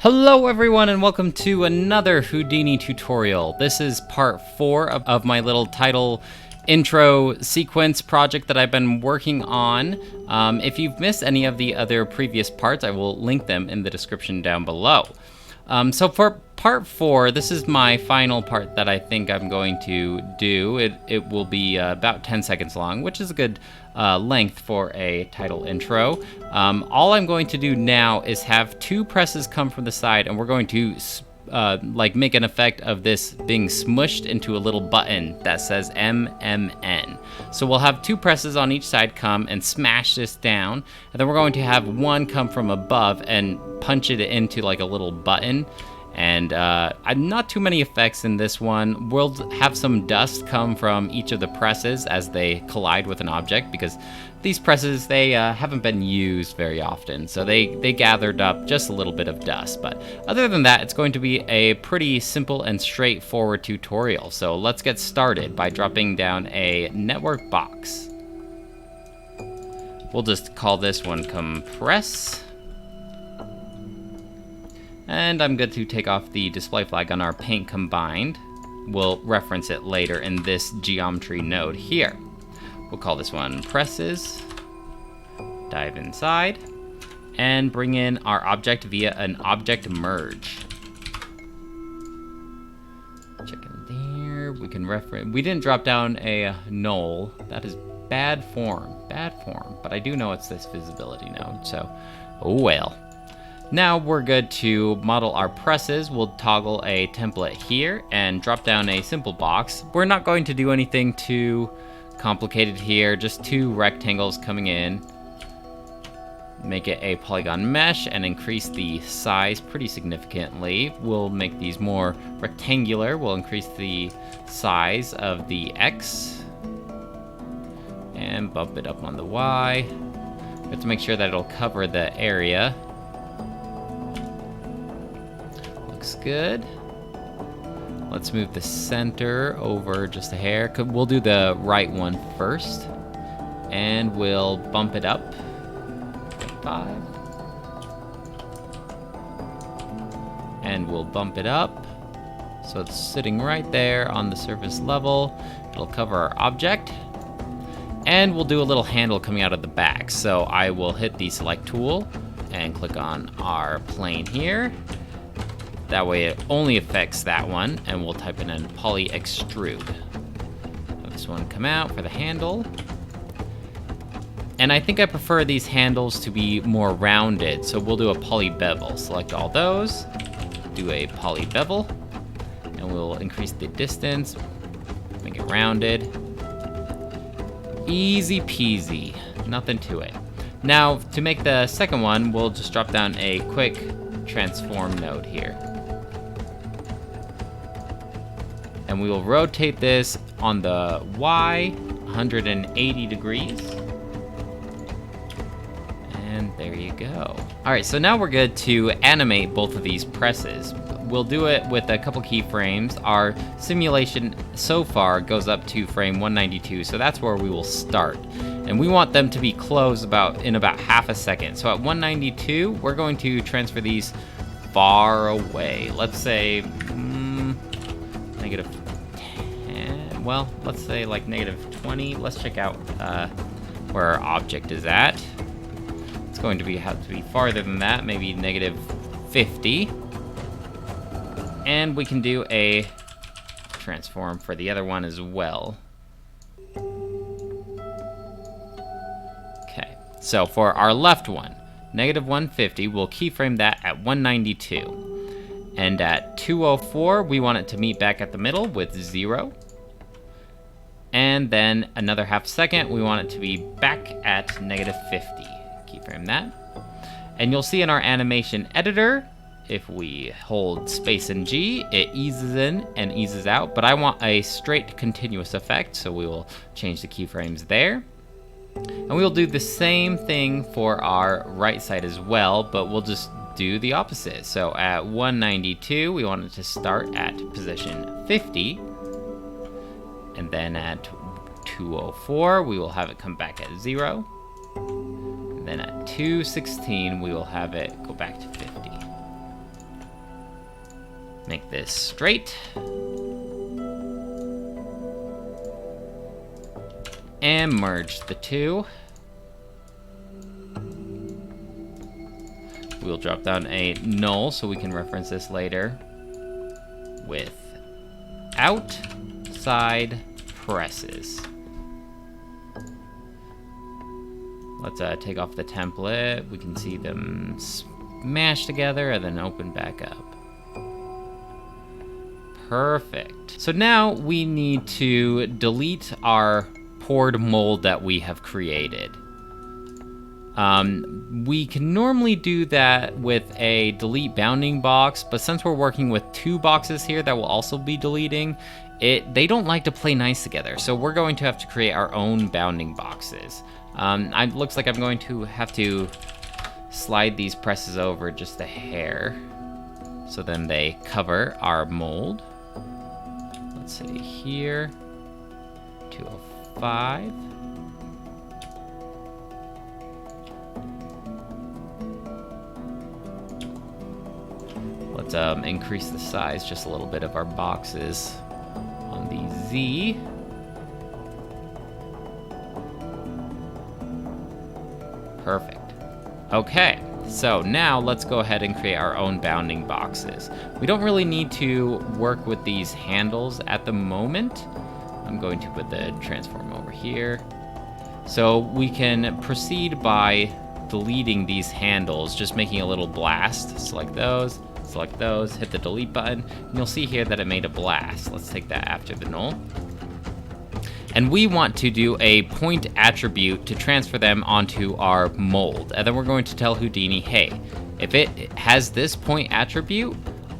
Hello everyone and welcome to another Houdini tutorial. This is part 4 of my little title intro sequence project that I've been working on. If you've missed any of the other previous parts, I will link them in the description down below. So for part 4, this is my final part that I think I'm going to do. It will be about 10 seconds long, which is a good length for a title intro. All I'm going to do now is have 2 presses come from the side, and we're going to make an effect of this being smushed into a little button that says MMN. So we'll have 2 presses on each side come and smash this down, and then we're going to have one come from above and punch it into like a little button. And not too many effects in this one. We'll have some dust come from each of the presses as they collide with an object, because these presses, they haven't been used very often, so they gathered up just a little bit of dust. But other than that, it's going to be a pretty simple and straightforward tutorial. So let's get started by dropping down a network box. We'll just call this one compress. And I'm good to take off the display flag on our paint combined. We'll reference it later in this geometry node here. We'll call this one presses. Dive inside and bring in our object via an object merge. Check in there. We can reference. We didn't drop down a null. That is bad form. Bad form. But I do know it's this visibility node. So, oh well. Now we're good to model our presses. We'll toggle a template here and drop down a simple box. We're not going to do anything too complicated here, just 2 rectangles coming in. Make it a polygon mesh and increase the size pretty significantly. We'll make these more rectangular. We'll increase the size of the X and bump it up on the Y. We have to make sure that it'll cover the area. Good. Let's move the center over just a hair. We'll do the right one first, and we'll bump it up 5, and we'll bump it up so it's sitting right there on the surface level. It'll cover our object, and we'll do a little handle coming out of the back. So I will hit the select tool and click on our plane here. That way it only affects that one, and we'll type in poly extrude. Have this one come out for the handle. And I think I prefer these handles to be more rounded, so we'll do a poly bevel. Select all those, do a poly bevel, and we'll increase the distance, make it rounded. Easy peasy, nothing to it. Now, to make the second one, we'll just drop down a quick transform node here. And we will rotate this on the Y 180 degrees. And there you go. All right, so now we're good to animate both of these presses. We'll do it with a couple keyframes. Our simulation so far goes up to frame 192, so that's where we will start. And we want them to be closed in about half a second. So at 192, we're going to transfer these far away. Let's say negative 10. Well, let's say like negative 20. Let's check out where our object is at. It's going to have to be farther than that, maybe negative 50. And we can do a transform for the other one as well. Okay, so for our left one, negative 150, we'll keyframe that at 192. And at 204, we want it to meet back at the middle with 0. And then another half second, we want it to be back at negative 50. Keyframe that. And you'll see in our animation editor, if we hold space and G, it eases in and eases out. But I want a straight continuous effect, so we will change the keyframes there. And we will do the same thing for our right side as well, but we'll just do the opposite. So at 192, we want it to start at position 50. And then at 204, we will have it come back at 0. And then at 216, we will have it go back to 50. Make this straight. And merge the two. We'll drop down a null so we can reference this later with outside presses. Let's take off the template. We can see them smash together and then open back up. Perfect. So now we need to delete our poured mold that we have created. We can normally do that with a delete bounding box, but since we're working with two boxes here that will also be deleting, they don't like to play nice together. So we're going to have to create our own bounding boxes. It looks like I'm going to have to slide these presses over just a hair, so then they cover our mold. Let's see here, 205. Let's increase the size just a little bit of our boxes on the Z. Perfect. Okay, so now let's go ahead and create our own bounding boxes. We don't really need to work with these handles at the moment. I'm going to put the transform over here. So we can proceed by deleting these handles, just making a little blast. Select those, hit the delete button, and you'll see here that it made a blast. Let's take that after the null. And we want to do a point attribute to transfer them onto our mold. And then we're going to tell Houdini, hey, if it has this point attribute,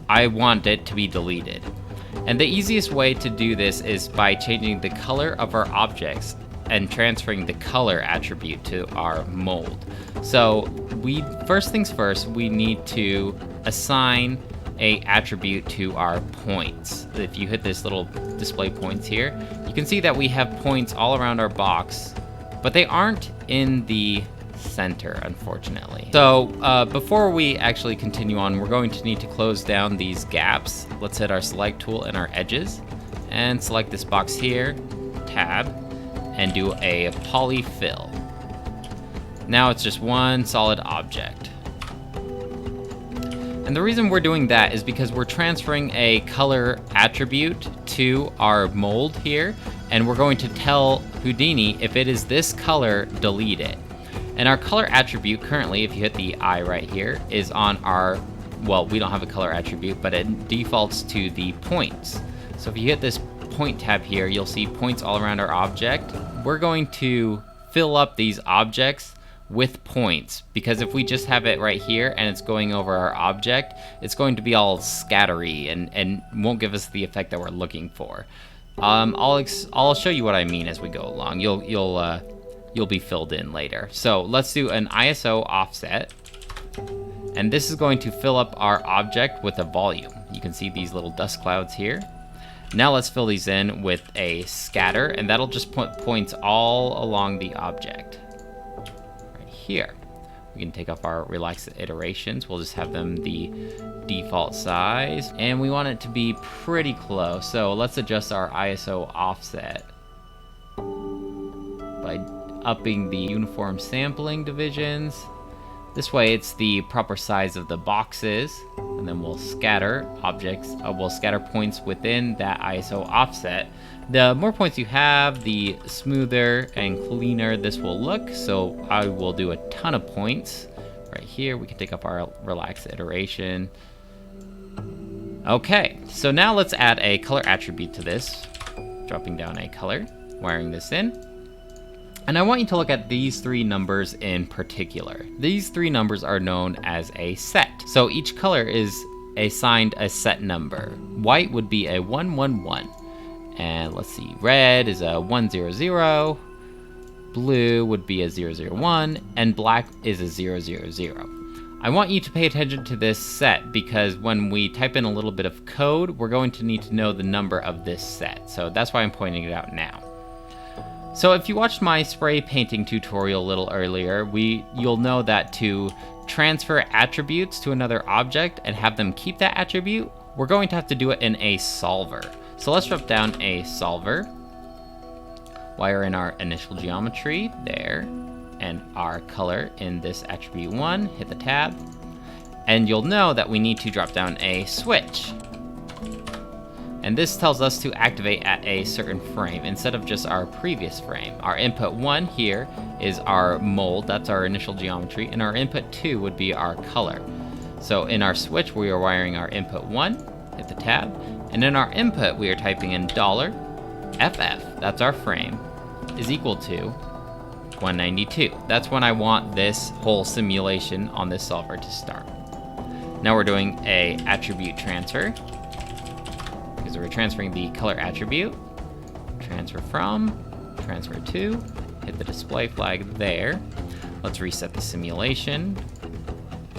I want it to be deleted. And the easiest way to do this is by changing the color of our objects and transferring the color attribute to our mold. So first things first, we need to assign a attribute to our points. If you hit this little display points here, you can see that we have points all around our box, but they aren't in the center, unfortunately. So before we actually continue on, we're going to need to close down these gaps. Let's hit our select tool and our edges and select this box here, tab, and do a polyfill. Now it's just one solid object. And the reason we're doing that is because we're transferring a color attribute to our mold here, and we're going to tell Houdini, if it is this color, delete it. And our color attribute currently, if you hit the I right here, is on our, well, we don't have a color attribute, but it defaults to the points. So if you hit this point tab here, you'll see points all around our object. We're going to fill up these objects with points, because if we just have it right here and it's going over our object, it's going to be all scattery and won't give us the effect that we're looking for. I'll show you what I mean as we go along. You'll be filled in later. So let's do an ISO offset, and this is going to fill up our object with a volume. You can see these little dust clouds here. Now let's fill these in with a scatter, and that'll just put points all along the object. Here. We can take off our relaxed iterations. We'll just have them the default size, and we want it to be pretty close. So let's adjust our ISO offset by upping the uniform sampling divisions. This way it's the proper size of the boxes, and then we'll scatter objects, we'll scatter points within that ISO offset. The more points you have, the smoother and cleaner this will look, so I will do a ton of points. Right here, we can take up our relaxed iteration. Okay, so now let's add a color attribute to this. Dropping down a color, wiring this in. And I want you to look at these three numbers in particular. These three numbers are known as a set. So each color is assigned a set number. White would be a 111. And let's see, red is a 100, blue would be a 001, and black is a 000. I want you to pay attention to this set because when we type in a little bit of code, we're going to need to know the number of this set. So that's why I'm pointing it out now. So if you watched my spray painting tutorial a little earlier, you'll know that to transfer attributes to another object and have them keep that attribute, we're going to have to do it in a solver. So let's drop down a solver, wire in our initial geometry there, and our color in this attribute 1, hit the tab, and you'll know that we need to drop down a switch. And this tells us to activate at a certain frame instead of just our previous frame. Our input 1 here is our mold, that's our initial geometry, and our input 2 would be our color. So in our switch, we are wiring our input 1, hit the tab, and in our input, we are typing in $FF, that's our frame, is equal to 192. That's when I want this whole simulation on this solver to start. Now we're doing a attribute transfer, because we're transferring the color attribute. Transfer from, transfer to, hit the display flag there. Let's reset the simulation.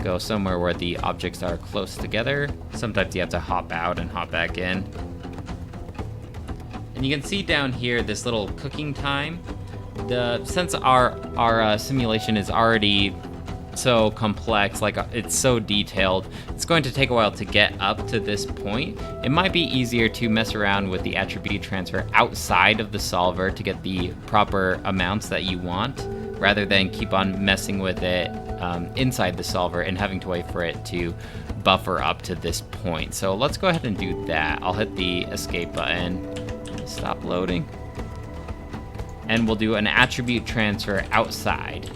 Go somewhere where the objects are close together. Sometimes you have to hop out and hop back in. And you can see down here this little cooking time. Since our simulation is already so complex, like it's so detailed, it's going to take a while to get up to this point. It might be easier to mess around with the attribute transfer outside of the solver to get the proper amounts that you want, rather than keep on messing with it inside the solver and having to wait for it to buffer up to this point. So let's go ahead and do that. I'll hit the escape button, stop loading, and we'll do an attribute transfer outside.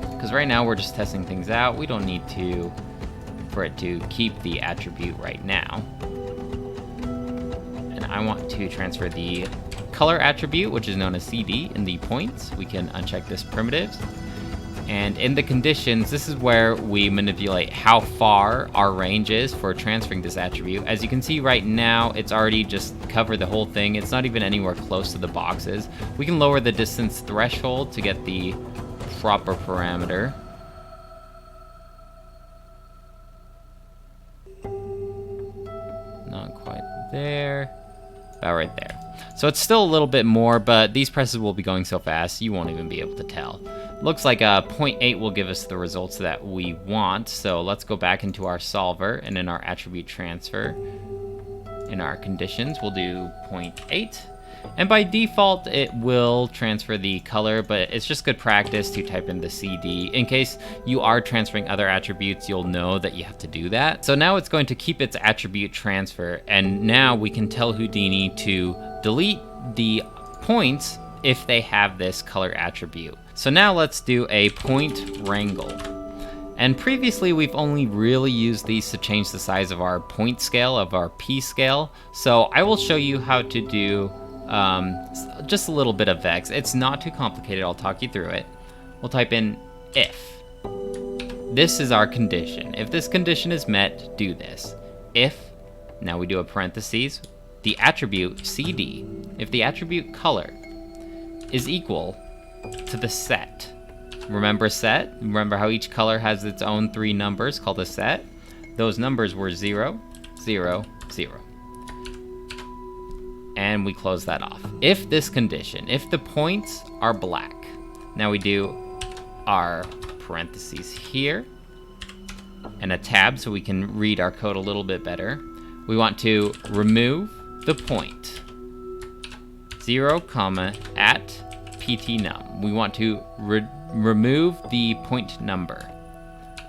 Because right now we're just testing things out. We don't need for it to keep the attribute right now. And I want to transfer the color attribute, which is known as CD, in the points. We can uncheck this primitives. And in the conditions, this is where we manipulate how far our range is for transferring this attribute. As you can see right now, it's already just covered the whole thing. It's not even anywhere close to the boxes. We can lower the distance threshold to get the proper parameter. Not quite there. About right there. So it's still a little bit more, but these presses will be going so fast you won't even be able to tell. Looks like 0.8 will give us the results that we want. So let's go back into our solver, and in our attribute transfer, in our conditions, we'll do 0.8. And by default, it will transfer the color, but it's just good practice to type in the CD. In case you are transferring other attributes, you'll know that you have to do that. So now it's going to keep its attribute transfer, and now we can tell Houdini to delete the points if they have this color attribute. So now let's do a point wrangle. And previously we've only really used these to change the size of our point scale, of our P scale. So I will show you how to do just a little bit of vex. It's not too complicated, I'll talk you through it. We'll type in if. This is our condition. If this condition is met, do this. If, now we do a parentheses, the attribute CD, if the attribute color is equal to the set. Remember set? Remember how each color has its own 3 numbers called a set? Those numbers were 0, 0, 0. And we close that off. If this condition, if the points are black, now we do our parentheses here and a tab so we can read our code a little bit better. We want to remove the point 0, at ptnum. We want to remove the point number.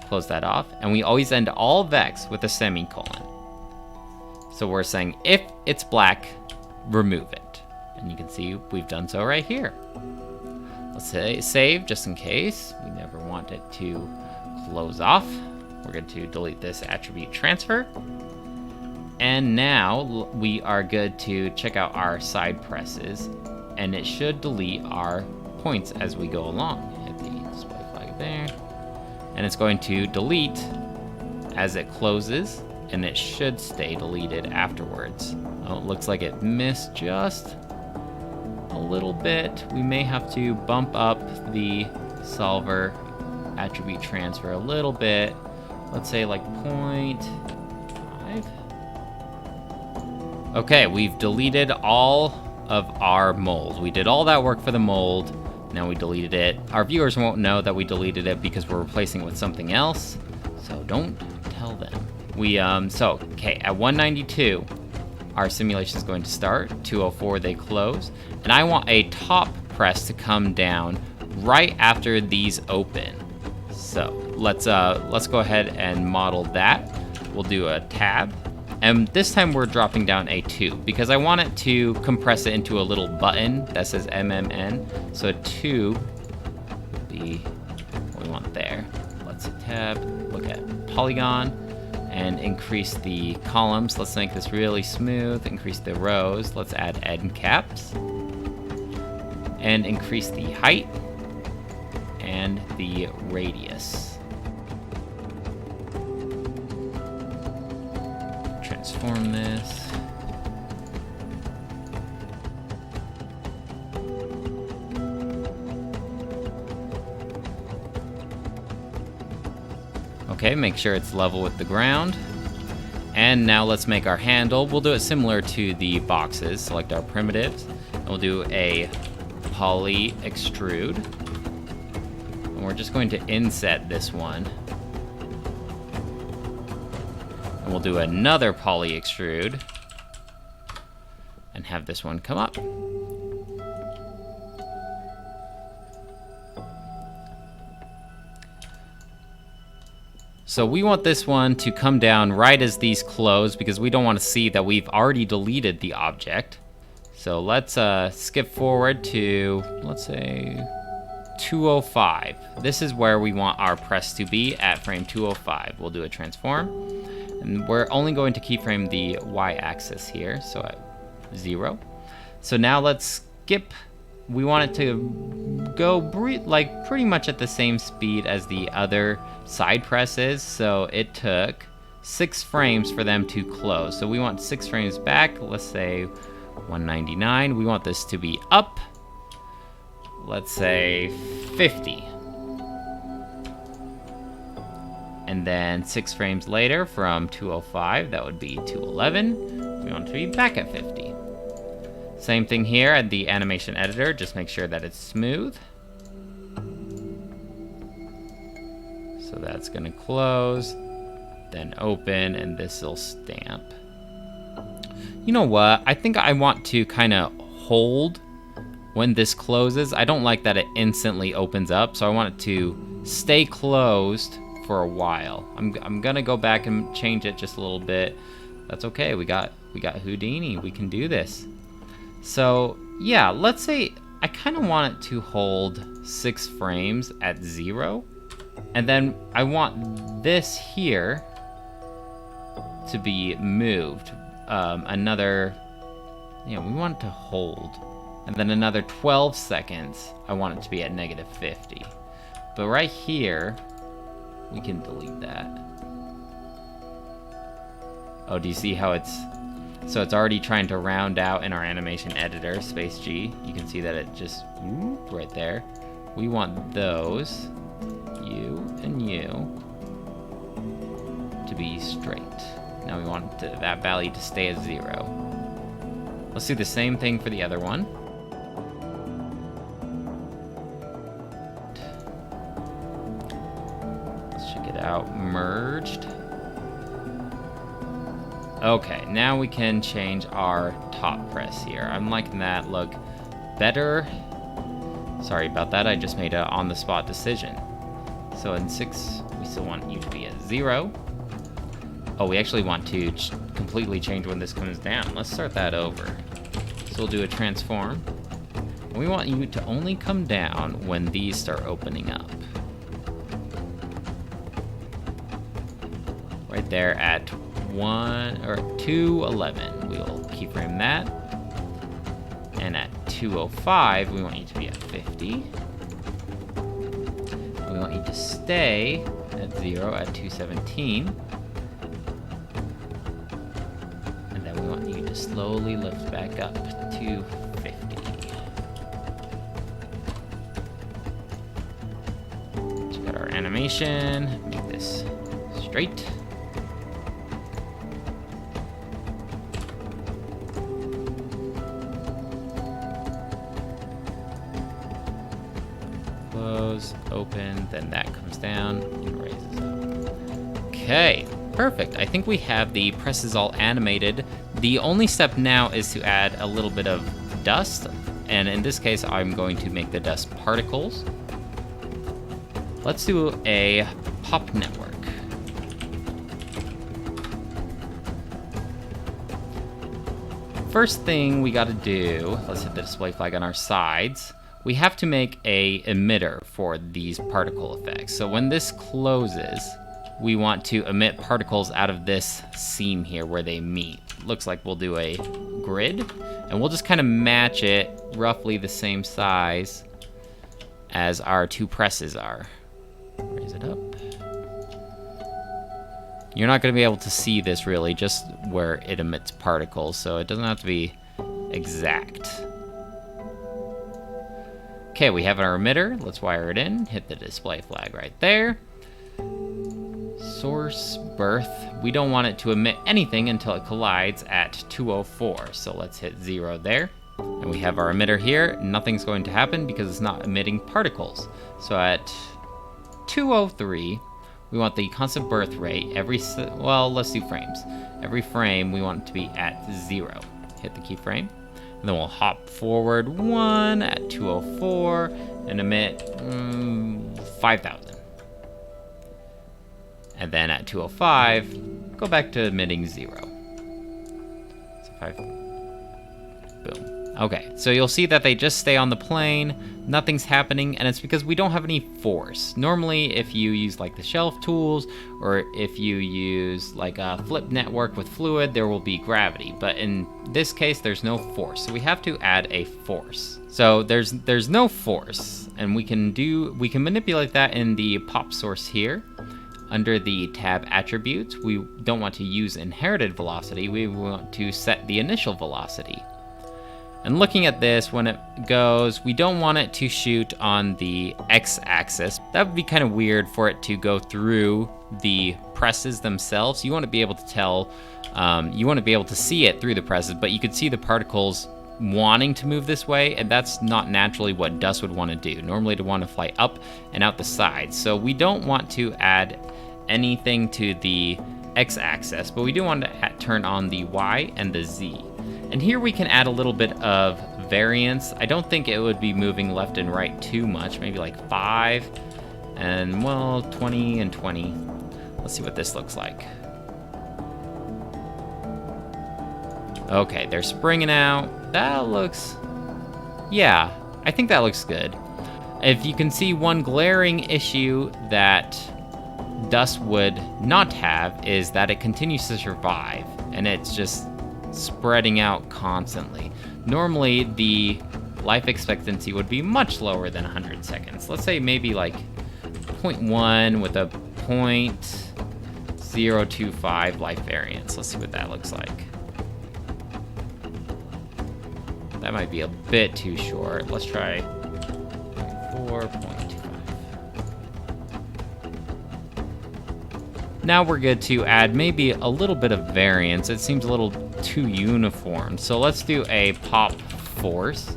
Close that off, and we always end all vex with a semicolon. So we're saying if it's black, remove it. And you can see we've done so right here. Let's say save just in case. We never want it to close off. We're going to delete this attribute transfer. And now we are good to check out our side presses, and it should delete our points as we go along. Hit the display flag there. And it's going to delete as it closes, and it should stay deleted afterwards. Oh, it looks like it missed just a little bit. We may have to bump up the solver attribute transfer a little bit. Let's say like 0.5. Okay, we've deleted all of our mold. We did all that work for the mold. Now we deleted it. Our viewers won't know that we deleted it because we're replacing it with something else. So don't tell them. Okay, at 192, our simulation is going to start. 204, they close. And I want a top press to come down right after these open. So let's go ahead and model that. We'll do a tab. And this time we're dropping down a 2 because I want it to compress it into a little button that says MMN. So a 2 would be what we want there. Let's hit tab, look at polygon, and increase the columns. Let's make this really smooth. Increase the rows. Let's add end caps. And increase the height and the radius. Transform this. Okay, make sure it's level with the ground. And now let's make our handle. We'll do it similar to the boxes. Select our primitives. And we'll do a poly extrude. And we're just going to inset this one. And we'll do another poly extrude. And have this one come up. So we want this one to come down right as these close because we don't want to see that we've already deleted the object. So let's skip forward to, let's say, 205. This is where we want our press to be at frame 205. We'll do a transform. And we're only going to keyframe the y-axis here, so at 0. So now let's skip. We want it to go pretty much at the same speed as the other side presses. So it took 6 frames for them to close. So we want 6 frames back. Let's say 199. We want this to be up. Let's say 50. And then 6 frames later from 205, that would be 211. We want to be back at 50. Same thing here at the animation editor, just make sure that it's smooth. So that's gonna close, then open, and this will stamp. You know what? I think I want to kind of hold when this closes. I don't like that it instantly opens up, so I want it to stay closed for a while. I'm gonna go back and change it just a little bit. That's okay. We got Houdini. We can do this. So yeah, let's say I kind of want it to hold 6 frames at 0, and then I want this here to be moved. We want it to hold, and then another 12 seconds I want it to be at -50. But right here we can delete that. Oh, do you see how so it's already trying to round out in our animation editor, space G. You can see that it just, right there. We want those, you and you, to be straight. Now we want that value to stay at 0. Let's do the same thing for the other one. Let's check it out, merged. Okay, now we can change our top press here. I'm liking that look better. Sorry about that, I just made an on-the-spot decision. So in 6, we still want you to be at 0. Oh, we actually want to completely change when this comes down. Let's start that over. So we'll do a transform. We want you to only come down when these start opening up. Right there at 211, we'll keyframe that. And at 205, we want you to be at 50. We want you to stay at 0 at 217. And then we want you to slowly lift back up to 50. Check out our animation, make this straight. Close, open, then that comes down and raises up. Okay, Perfect. I think we have the presses all animated. The only step now is to add a little bit of dust, and in this case I'm going to make the dust particles. Let's do a pop network. First thing we got to do, let's hit the display flag on our sides. We have to make a emitter for these particle effects. So when this closes, we want to emit particles out of this seam here where they meet. Looks like we'll do a grid, and we'll just kind of match it roughly the same size as our two presses are. Raise it up. You're not going to be able to see this really, just where it emits particles, so it doesn't have to be exact. Okay, we have our emitter. Let's wire it in. Hit the display flag right there. Source, birth. We don't want it to emit anything until it collides at 204, so let's hit 0 there. And we have our emitter here. Nothing's going to happen because it's not emitting particles. So at 203, we want the constant birth rate well, let's do frames. Every frame we want it to be at 0. Hit the keyframe. And then we'll hop forward 1 at 204 and emit 5,000. And then at 205, go back to emitting 0. So 5. Boom. Okay, so you'll see that they just stay on the plane, nothing's happening, and it's because we don't have any force. Normally, if you use like the shelf tools, or if you use like a flip network with fluid, there will be gravity. But in this case, there's no force, so we have to add a force. So there's no force, and we can manipulate that in the pop source here. Under the tab attributes, we don't want to use inherited velocity, we want to set the initial velocity. And looking at this, when it goes, we don't want it to shoot on the x-axis. That would be kind of weird for it to go through the presses themselves. You want to be able to tell, you want to be able to see it through the presses, but you could see the particles wanting to move this way, and that's not naturally what dust would want to do. Normally it'd want to fly up and out the sides. So we don't want to add anything to the x-axis, but we do want to turn on the y and the z. And here we can add a little bit of variance. I don't think it would be moving left and right too much, maybe like 5, and well, 20 and 20. Let's see what this looks like. Okay, they're springing out. That looks, yeah, I think that looks good. If you can see, one glaring issue that dust would not have is that it continues to survive, and it's just spreading out constantly. Normally, the life expectancy would be much lower than 100 seconds. Let's say maybe like 0.1 with a 0.025 life variance. Let's see what that looks like. That might be a bit too short. Let's try 4.25. Now we're good to add maybe a little bit of variance. It seems a little too uniform. So let's do a pop force.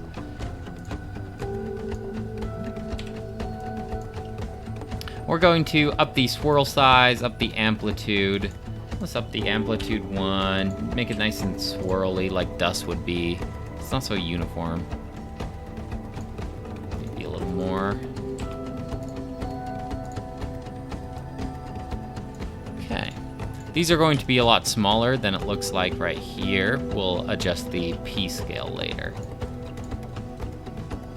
We're going to up the swirl size, up the amplitude. Let's up the amplitude 1, make it nice and swirly like dust would be. It's not so uniform. Maybe a little more. Okay. These are going to be a lot smaller than it looks like right here. We'll adjust the P scale later.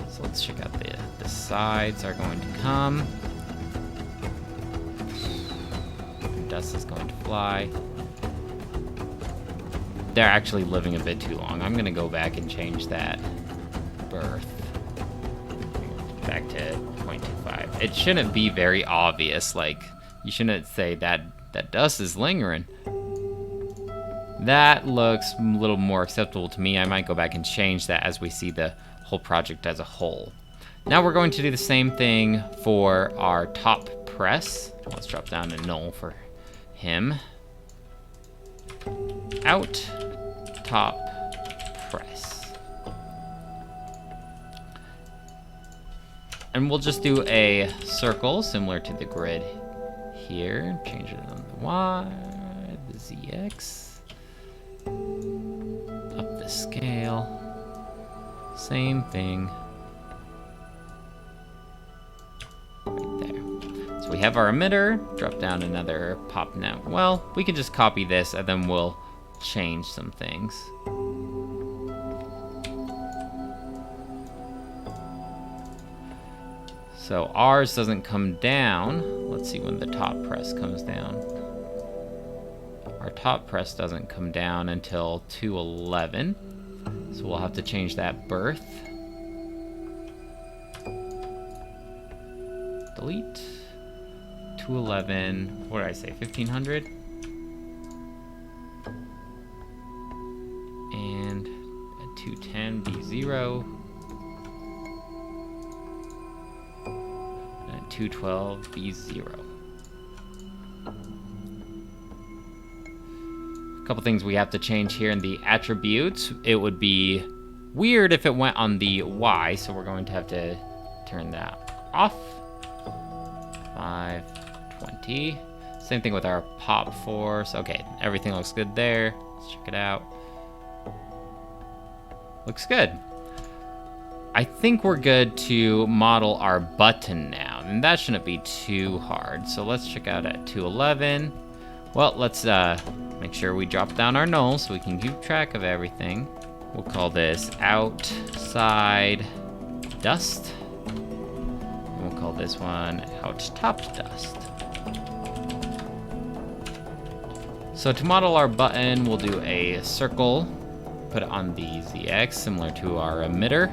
So let's check out the sides are going to come. Dust is going to fly. They're actually living a bit too long. I'm gonna go back and change that birth back to 0.25. It shouldn't be very obvious. Like, you shouldn't say that dust is lingering. That looks a little more acceptable to me. I might go back and change that as we see the whole project as a whole. Now we're going to do the same thing for our top press. Let's drop down to null for him. Out, top, press. And we'll just do a circle similar to the grid here. Change it on the Y. ZX. Up the scale. Same thing. Right there. So we have our emitter. Drop down another pop now. Well, we can just copy this and then we'll change some things. So ours doesn't come down. Let's see when the top press comes down. Our top press doesn't come down until 211. So we'll have to change that birth. Delete. 211. What did I say? 1500? And at 210 be 0. 212 be 0. A couple things we have to change here in the attributes. It would be weird if it went on the Y, so we're going to have to turn that off. 520. Same thing with our pop force. Okay, everything looks good there. Let's check it out. Looks good. I think we're good to model our button now, and that shouldn't be too hard. So let's check out at 211. Well, let's make sure we drop down our null so we can keep track of everything. We'll call this outside dust. And we'll call this one out top dust. So to model our button, we'll do a circle, put it on the ZX, similar to our emitter.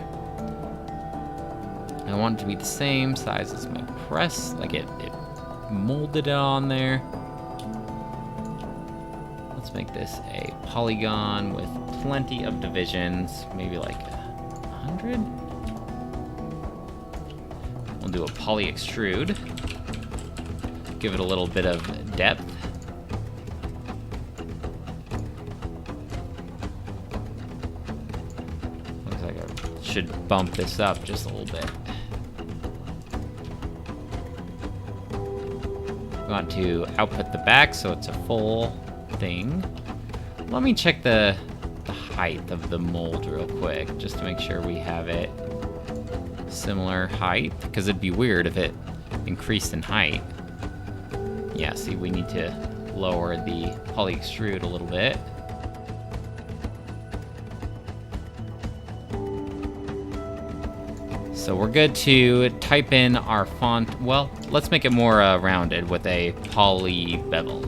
I want it to be the same size as my press, like it molded it on there. Let's make this a polygon with plenty of divisions, maybe like 100. We'll do a poly extrude, give it a little bit of depth. Looks like I should bump this up just a little bit. We want to output the back so it's a full thing. Let me check the height of the mold real quick, just to make sure we have it similar height, because it'd be weird if it increased in height. Yeah, see, we need to lower the poly extrude a little bit. So we're good to type in our font. Well, let's make it more rounded with a poly bevel.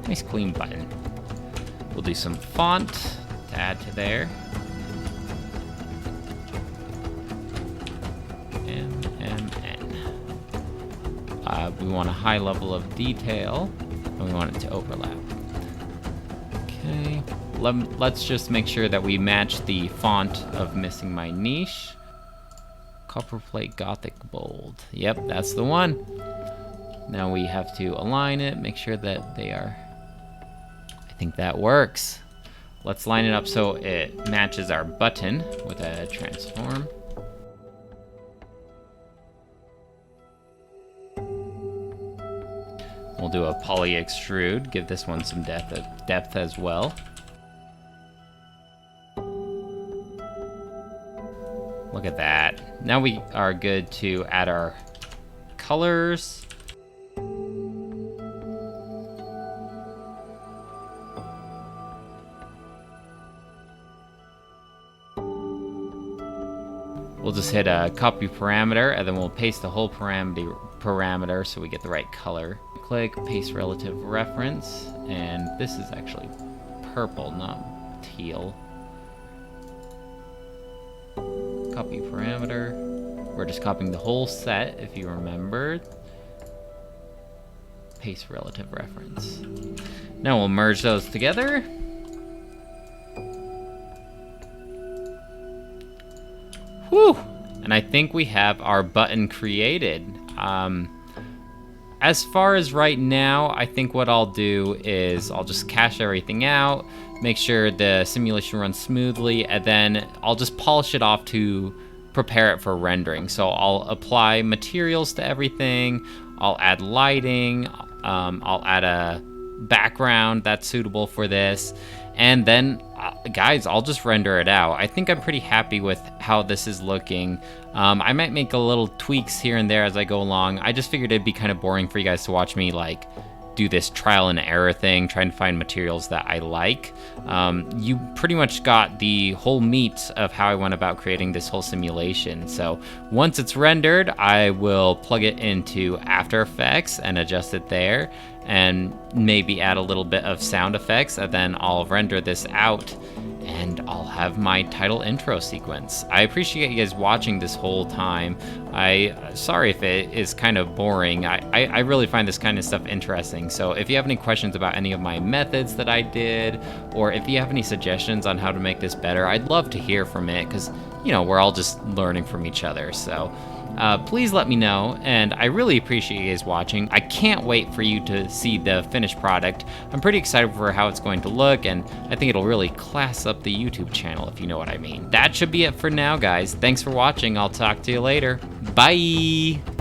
Nice clean button. We'll do some font to add to there. We want a high level of detail, and we want it to overlap. Okay, let's just make sure that we match the font of Missing My Niche. Copperplate Gothic Bold. Yep, that's the one. Now we have to align it, make sure that they are... I think that works. Let's line it up so it matches our button with a transform. We'll do a poly extrude, give this one some depth as well. Look at that. Now we are good to add our colors. We'll just hit a copy parameter, and then we'll paste the whole parameter so we get the right color. Click, paste relative reference, and this is actually purple, not teal. Copy parameter. We're just copying the whole set, if you remember. Paste relative reference. Now we'll merge those together. Whew! And I think we have our button created. as far as right now, I think what I'll do is I'll just cache everything out, make sure the simulation runs smoothly, and then I'll just polish it off to prepare it for rendering. So I'll apply materials to everything, I'll add lighting, I'll add a background that's suitable for this, and then guys, I'll just render it out. I think I'm pretty happy with how this is looking. I might make a little tweaks here and there as I go along. I just figured it'd be kind of boring for you guys to watch me like do this trial and error thing, trying to find materials that I like. You pretty much got the whole meat of how I went about creating this whole simulation. So once it's rendered, I will plug it into After Effects and adjust it there, and maybe add a little bit of sound effects, and then I'll render this out and I'll have my title intro sequence. I appreciate you guys watching this whole time. Sorry if it is kind of boring. I really find this kind of stuff interesting. So if you have any questions about any of my methods that I did, or if you have any suggestions on how to make this better, I'd love to hear from it, because, you know, we're all just learning from each other. So please let me know, and I really appreciate you guys watching. I can't wait for you to see the finished product. I'm pretty excited for how it's going to look, and I think it'll really class up the YouTube channel, if you know what I mean. That should be it for now, guys. Thanks for watching. I'll talk to you later. Bye!